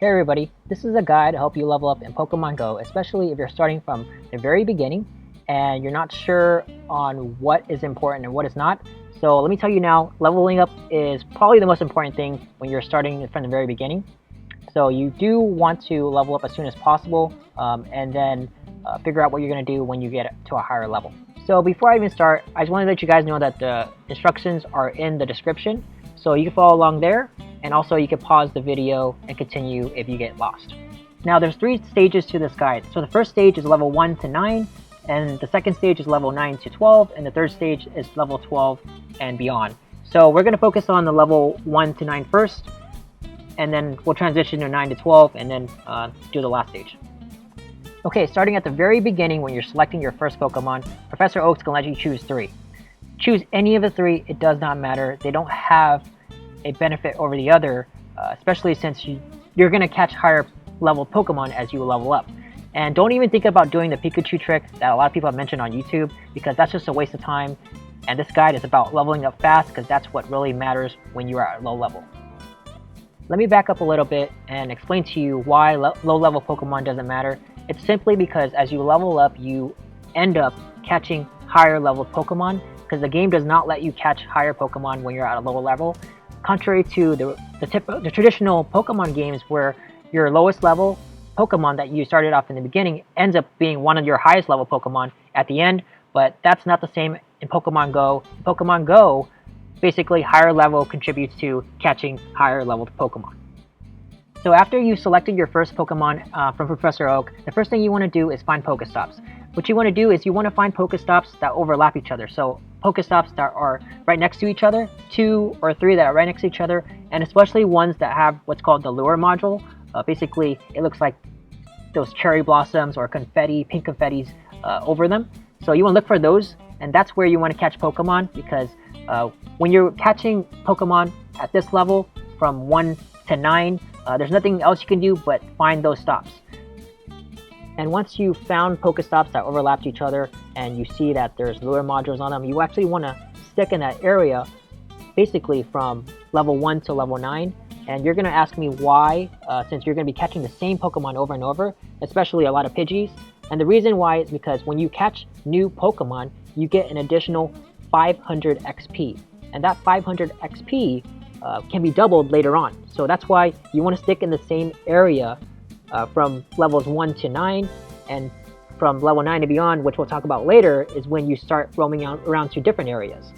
Hey everybody, this is a guide to help you level up in Pokemon Go, especially if you're starting from the very beginning and you're not sure on what is important and what is not. So let me tell you now, leveling up is probably the most important thing when you're starting from the very beginning. So you do want to level up as soon as possible and then figure out what you're going to do when you get to a higher level. So before I even start, I just want to let you guys know that the instructions are in the description. So you can follow along there, and also you can pause the video and continue if you get lost. Now there's 3 stages to this guide. So the first stage is level 1 to 9, and the second stage is level 9 to 12, and the third stage is level 12 and beyond. So we're going to focus on the level 1 to 9 first, and then we'll transition to 9 to 12 and then do the last stage. Okay, starting at the very beginning when you're selecting your first Pokemon, Professor Oak's going to let you choose 3. Choose any of the 3, it does not matter. They don't have a benefit over the other, especially since you're going to catch higher level Pokemon as you level up. And don't even think about doing the Pikachu trick that a lot of people have mentioned on YouTube, because that's just a waste of time. And this guide is about leveling up fast, because that's what really matters when you are at low level. Let me back up a little bit and explain to you why low level Pokemon doesn't matter. It's simply because as you level up, you end up catching higher level Pokemon, because the game does not let you catch higher Pokemon when you're at a lower level. Contrary to the traditional Pokemon games where your lowest level Pokemon that you started off in the beginning ends up being one of your highest level Pokemon at the end, but that's not the same in Pokemon Go. In Pokemon Go, basically higher level contributes to catching higher level Pokemon. So after you selected your first Pokemon from Professor Oak, the first thing you want to do is find pokestops. What you want to do is you want to find pokestops that overlap each other. So pokestops that are right next to each other, 2 or 3 that are right next to each other, and especially ones that have what's called the lure module. Basically, it looks like those cherry blossoms or confetti, pink confettis over them. So you want to look for those, and that's where you want to catch Pokemon, because when you're catching Pokemon at this level from 1 to 9, there's nothing else you can do but find those stops. And once you've found Pokestops that overlap each other and you see that there's lure modules on them, you actually want to stick in that area basically from level 1 to level 9. And you're going to ask me why, since you're going to be catching the same Pokemon over and over, especially a lot of Pidgeys. And the reason why is because when you catch new Pokemon, you get an additional 500 XP. And that 500 XP can be doubled later on. So that's why you want to stick in the same area from levels 1 to 9, and from level 9 and beyond, which we'll talk about later, is when you start roaming around to different areas.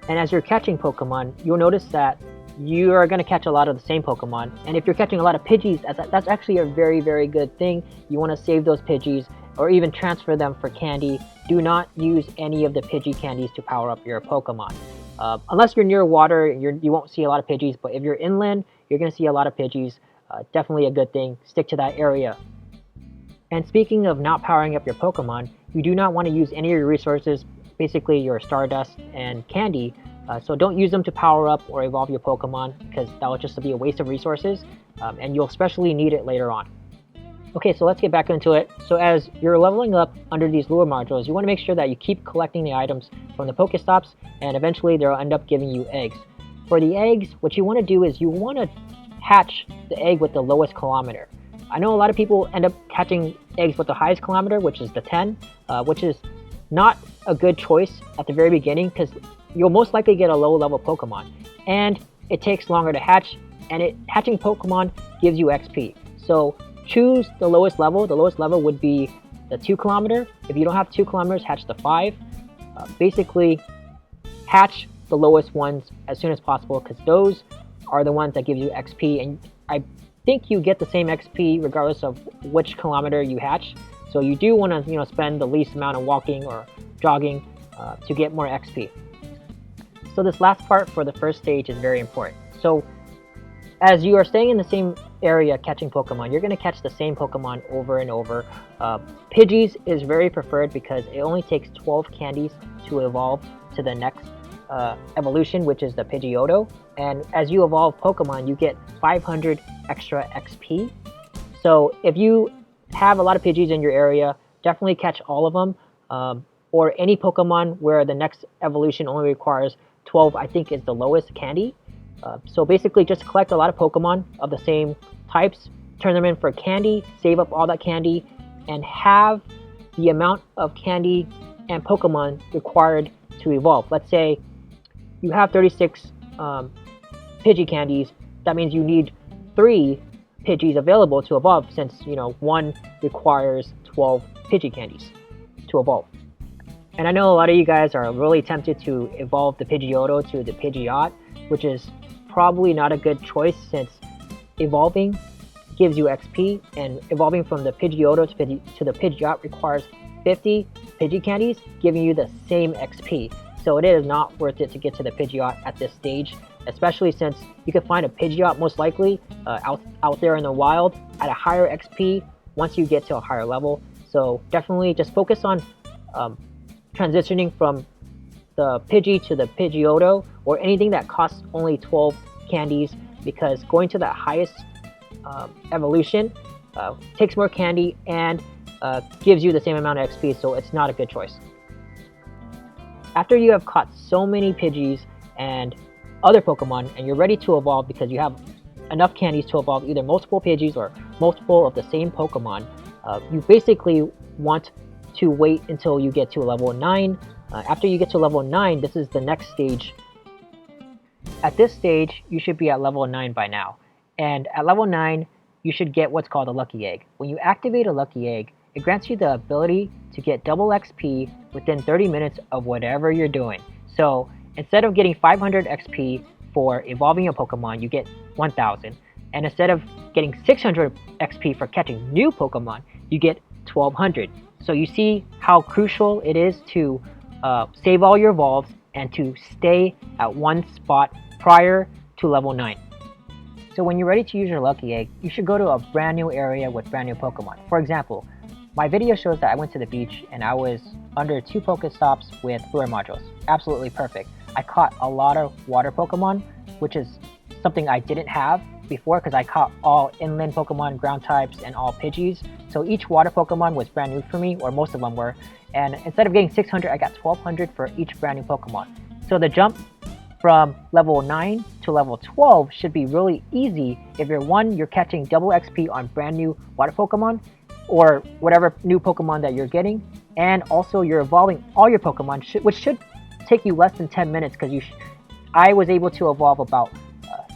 And as you're catching Pokemon, you'll notice that you are going to catch a lot of the same Pokemon. And if you're catching a lot of Pidgeys, that's actually a very, very good thing. You want to save those Pidgeys or even transfer them for candy. Do not use any of the Pidgey candies to power up your Pokemon. Unless you're near water, you won't see a lot of Pidgeys, but if you're inland, you're going to see a lot of Pidgeys. Definitely a good thing. Stick to that area. And speaking of not powering up your Pokemon, you do not want to use any of your resources, basically your Stardust and Candy. So don't use them to power up or evolve your Pokemon, because that will just be a waste of resources, and you'll especially need it later on. Okay, so let's get back into it. So as you're leveling up under these lure modules, you want to make sure that you keep collecting the items from the Pokestops, and eventually they'll end up giving you eggs. For the eggs, what you want to do is you want to hatch the egg with the lowest kilometer. I know a lot of people end up catching eggs with the highest kilometer, which is the 10, which is not a good choice at the very beginning, because you'll most likely get a low level Pokemon, and it takes longer to hatch, and hatching Pokemon gives you XP. So choose the lowest level. The lowest level would be the 2 kilometer. If you don't have 2 kilometers, hatch the 5. Basically, hatch the lowest ones as soon as possible, because those are the ones that give you XP, and I think you get the same XP regardless of which kilometer you hatch. So you do want to spend the least amount of walking or jogging to get more XP. So this last part for the first stage is very important. So as you are staying in the same area catching Pokemon, you're going to catch the same Pokemon over and over. Pidgeys is very preferred because it only takes 12 candies to evolve to the next evolution, which is the Pidgeotto. And as you evolve Pokemon, you get 500 extra XP. So if you have a lot of Pidgeys in your area, definitely catch all of them. Or any Pokemon where the next evolution only requires 12, I think, is the lowest candy. So basically just collect a lot of Pokemon of the same types turn them in for candy, save up all that candy, and have the amount of candy and Pokemon required to evolve. Let's say you have 36 Pidgey candies. That means you need 3 Pidgeys available to evolve, since one requires 12 Pidgey candies to evolve. And I know a lot of you guys are really tempted to evolve the Pidgeotto to the Pidgeot, which is probably not a good choice, since evolving gives you XP, and evolving from the Pidgeotto to the Pidgeot requires 50 Pidgey candies, giving you the same XP. So it is not worth it to get to the Pidgeot at this stage, especially since you can find a Pidgeot most likely out there in the wild at a higher XP once you get to a higher level. So definitely just focus on transitioning from the Pidgey to the Pidgeotto, or anything that costs only 12 candies, because going to that highest evolution takes more candy and gives you the same amount of XP, so it's not a good choice. After you have caught so many Pidgeys and other Pokemon, and you're ready to evolve because you have enough candies to evolve either multiple Pidgeys or multiple of the same Pokemon, you basically want to wait until you get to level 9. After you get to level 9, this is the next stage. At this stage, you should be at level 9 by now. And at level 9, you should get what's called a Lucky Egg. When you activate a Lucky Egg, it grants you the ability to get double XP within 30 minutes of whatever you're doing. So instead of getting 500 XP for evolving a Pokemon, you get 1000. And instead of getting 600 XP for catching new Pokemon, you get 1200. So you see how crucial it is to save all your evolves and to stay at one spot prior to level 9. So when you're ready to use your Lucky Egg, you should go to a brand new area with brand new Pokemon. For example, my video shows that I went to the beach and I was under 2 pokestops with lure modules. Absolutely perfect. I caught a lot of water Pokemon, which is something I didn't have before, because I caught all inland Pokemon, ground types, and all Pidgeys. So each water Pokemon was brand new for me, or most of them were. And instead of getting 600, I got 1200 for each brand new Pokemon. So the jump from level 9 to level 12 should be really easy if you're catching double XP on brand new water Pokemon, or whatever new Pokemon that you're getting, and also you're evolving all your Pokemon, which should take you less than 10 minutes, because I was able to evolve about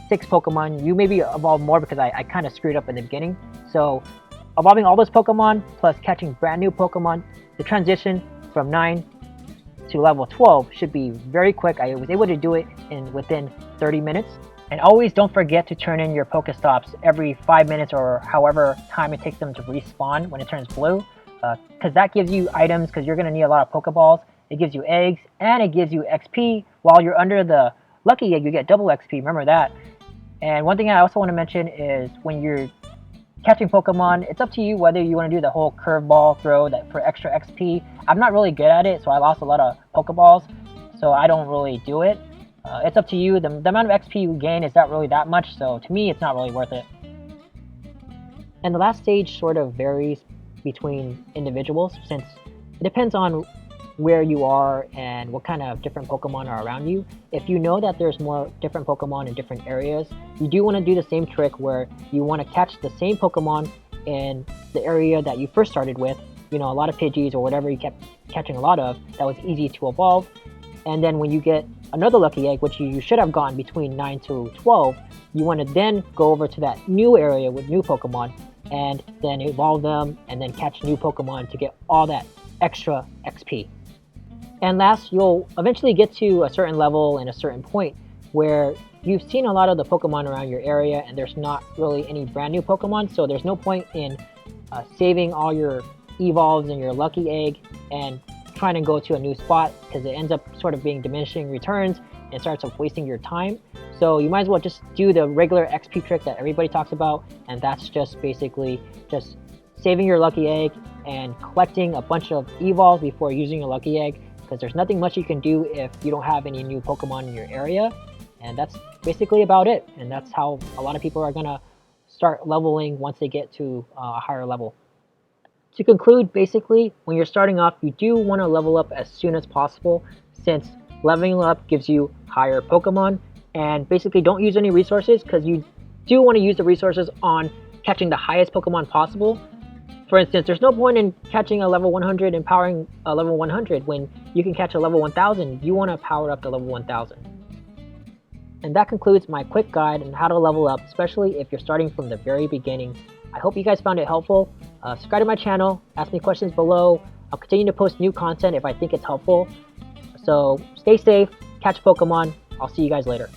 6 Pokemon. You maybe evolve more because I kind of screwed up in the beginning. So evolving all those Pokemon plus catching brand new Pokemon, the transition from 9 to level 12 should be very quick. I was able to do it within 30 minutes. And always don't forget to turn in your pokestops every 5 minutes, or however time it takes them to respawn when it turns blue, because that gives you items, because you're going to need a lot of Pokeballs. It gives you eggs, and it gives you XP. While you're under the Lucky Egg, you get double XP, remember that. And one thing I also want to mention is when you're catching Pokemon, it's up to you whether you want to do the whole curveball throw for extra XP. I'm not really good at it, so I lost a lot of Pokeballs, so I don't really do it. It's up to you. The amount of XP you gain is not really that much, so to me it's not really worth it. And the last stage sort of varies between individuals, since it depends on where you are and what kind of different Pokemon are around you. If you know that there's more different Pokemon in different areas, you do want to do the same trick where you want to catch the same Pokemon in the area that you first started with. A lot of Pidgeys or whatever you kept catching a lot of, that was easy to evolve. And then when you get another Lucky Egg, which you should have gotten between 9 to 12, you want to then go over to that new area with new Pokemon and then evolve them and then catch new Pokemon to get all that extra XP. And last, you'll eventually get to a certain level and a certain point where you've seen a lot of the Pokemon around your area and there's not really any brand new Pokemon, so there's no point in saving all your evolves and your Lucky Egg and trying to go to a new spot, because it ends up sort of being diminishing returns and starts off wasting your time. So you might as well just do the regular XP trick that everybody talks about, and that's just basically just saving your Lucky Egg and collecting a bunch of evolves before using your Lucky Egg, because there's nothing much you can do if you don't have any new Pokemon in your area. And that's basically about it, and that's how a lot of people are gonna start leveling once they get to a higher level. To conclude, basically, when you're starting off, you do want to level up as soon as possible, since leveling up gives you higher Pokemon. And basically don't use any resources, because you do want to use the resources on catching the highest Pokemon possible. For instance, there's no point in catching a level 100 and powering a level 100 when you can catch a level 1000. You want to power up to level 1000. And that concludes my quick guide on how to level up, especially if you're starting from the very beginning. I hope you guys found it helpful. Subscribe to my channel, ask me questions below. I'll continue to post new content if I think it's helpful. So stay safe, catch Pokemon. I'll see you guys later.